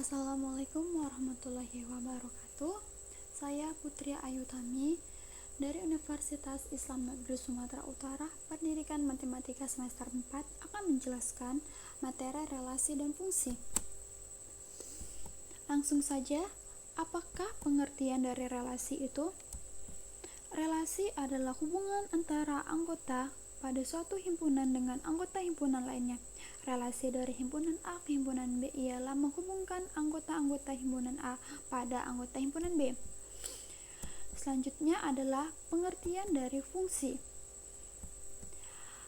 Assalamualaikum warahmatullahi wabarakatuh. Saya Putri Ayu Tami dari Universitas Islam Negeri Sumatera Utara, Pendidikan Matematika semester 4 akan menjelaskan materi relasi dan fungsi. Langsung saja, apakah pengertian dari relasi itu? Relasi adalah hubungan antara anggota pada suatu himpunan dengan anggota himpunan lainnya. Relasi dari himpunan A ke himpunan B ialah menghubungkan anggota-anggota himpunan A pada anggota himpunan B. Selanjutnya adalah pengertian dari fungsi.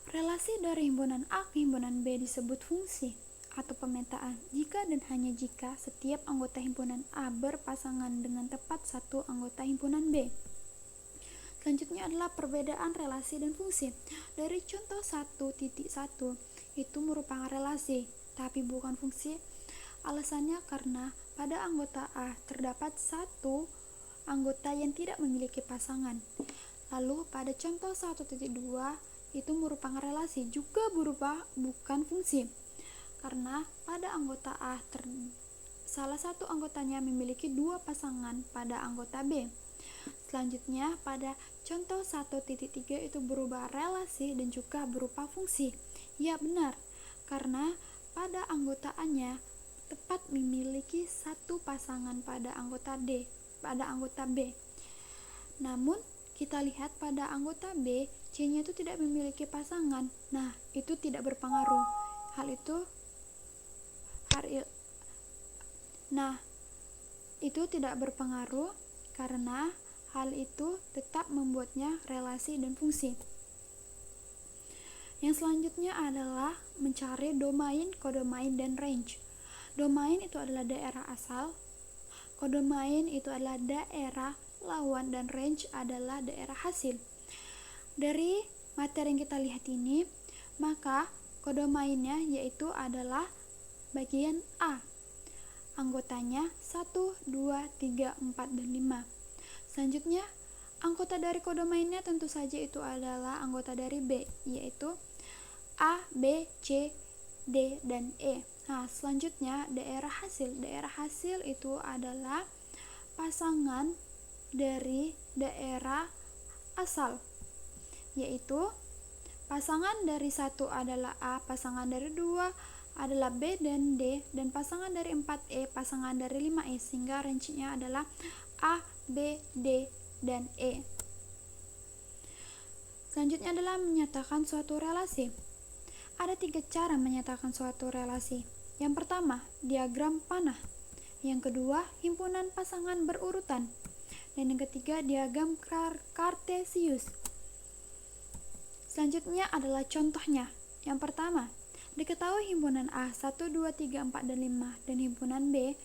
Relasi dari himpunan A ke himpunan B disebut fungsi atau pemetaan jika dan hanya jika setiap anggota himpunan A berpasangan dengan tepat satu anggota himpunan B. Selanjutnya adalah perbedaan relasi dan fungsi. Dari contoh 1.1 itu merupakan relasi, tapi bukan fungsi. Alasannya karena pada anggota A terdapat satu anggota yang tidak memiliki pasangan. Lalu pada contoh 1.2 itu merupakan relasi, juga berupa bukan fungsi. Karena pada anggota A salah satu anggotanya memiliki dua pasangan pada anggota B. Selanjutnya pada contoh 1.3 itu berubah relasi dan juga berupa fungsi. Ya benar, karena pada anggota A-nya tepat memiliki satu pasangan pada anggota B. Namun kita lihat pada anggota B, C-nya itu tidak memiliki pasangan. Nah, itu tidak berpengaruh. Itu tidak berpengaruh karena hal itu tetap membuatnya relasi dan fungsi. Yang selanjutnya adalah mencari domain, kodomain, dan range. Domain itu adalah daerah asal, kodomain itu adalah daerah lawan, dan range adalah daerah hasil. Dari materi yang kita lihat ini, maka kodomainnya yaitu adalah bagian A. Anggotanya 1, 2, 3, 4, dan 5. Selanjutnya, anggota dari kodomainnya tentu saja itu adalah anggota dari B, yaitu A, B, C, D, dan E. Nah, selanjutnya daerah hasil. Daerah hasil itu adalah pasangan dari daerah asal, yaitu pasangan dari 1 adalah A, pasangan dari 2 adalah B dan D, dan pasangan dari 4E, pasangan dari 5E, sehingga range-nya adalah A, B, D, dan E. Selanjutnya adalah menyatakan suatu relasi. Ada 3 cara menyatakan suatu relasi. Yang pertama, diagram panah. Yang kedua, himpunan pasangan berurutan. Dan yang ketiga, diagram kartesius. Selanjutnya adalah contohnya. Yang pertama, diketahui himpunan A 1, 2, 3, 4, dan 5, dan himpunan B,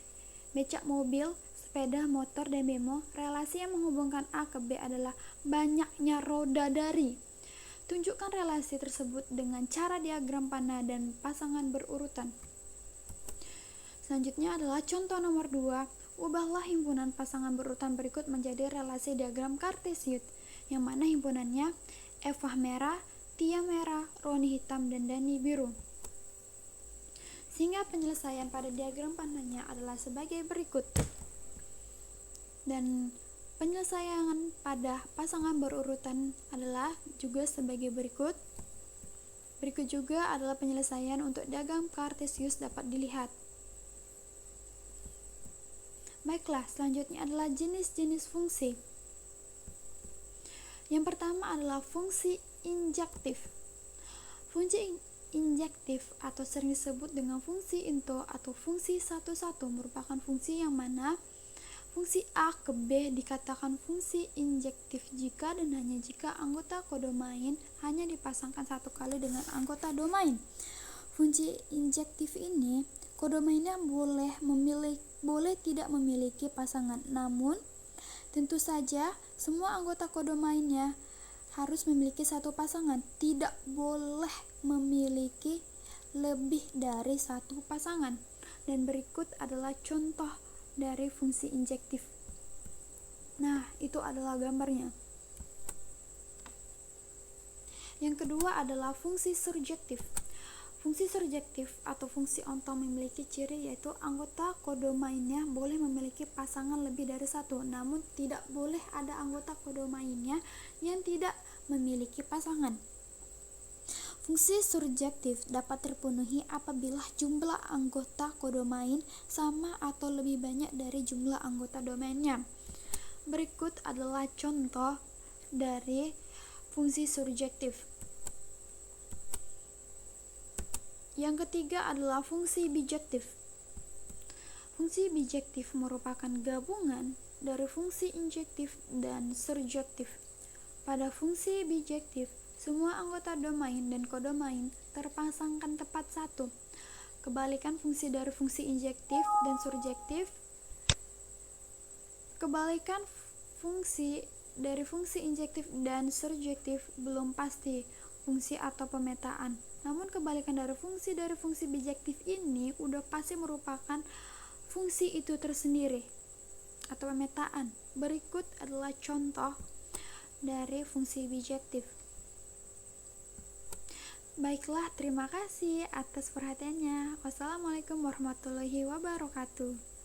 becak mobil, sepeda motor, dan bemo. Relasi yang menghubungkan A ke B adalah banyaknya roda dari. Tunjukkan relasi tersebut dengan cara diagram panah dan pasangan berurutan. Selanjutnya adalah contoh nomor 2. Ubahlah himpunan pasangan berurutan berikut menjadi relasi diagram kartesius, yang mana himpunannya Eva merah, Tia merah, Roni hitam, dan Dani biru. Sehingga penyelesaian pada diagram panahnya adalah sebagai berikut. Dan penyelesaian pada pasangan berurutan adalah juga sebagai berikut. Berikut juga adalah penyelesaian untuk diagram kartesius dapat dilihat. Baiklah, selanjutnya adalah jenis-jenis fungsi. Yang pertama adalah fungsi injektif. Fungsi injektif atau sering disebut dengan fungsi into atau fungsi 1,1 merupakan fungsi yang mana fungsi A ke B dikatakan fungsi injektif jika dan hanya jika anggota kodomain hanya dipasangkan satu kali dengan anggota domain. Fungsi injektif ini, kodomainnya boleh tidak memiliki pasangan, namun tentu saja semua anggota kodomainnya harus memiliki satu pasangan, tidak boleh memiliki lebih dari satu pasangan. Dan berikut adalah contoh dari fungsi injektif. Nah, itu adalah gambarnya. Yang kedua adalah fungsi surjektif. Fungsi surjektif atau fungsi ontol memiliki ciri yaitu anggota kodomainnya boleh memiliki pasangan lebih dari satu, namun tidak boleh ada anggota kodomainnya yang tidak memiliki pasangan. Fungsi surjektif dapat terpenuhi apabila jumlah anggota kodomain sama atau lebih banyak dari jumlah anggota domainnya. Berikut adalah contoh dari fungsi surjektif. Yang ketiga adalah fungsi bijektif. Fungsi bijektif merupakan gabungan dari fungsi injektif dan surjektif. Pada fungsi bijektif, semua anggota domain dan kodomain terpasangkan tepat satu. Kebalikan fungsi dari fungsi injektif dan surjektif. Kebalikan fungsi dari fungsi injektif dan surjektif belum pasti fungsi atau pemetaan. Namun kebalikan dari fungsi bijektif ini udah pasti merupakan fungsi itu tersendiri atau pemetaan. Berikut adalah contoh dari fungsi bijektif. Baiklah, terima kasih atas perhatiannya. Wassalamualaikum warahmatullahi wabarakatuh.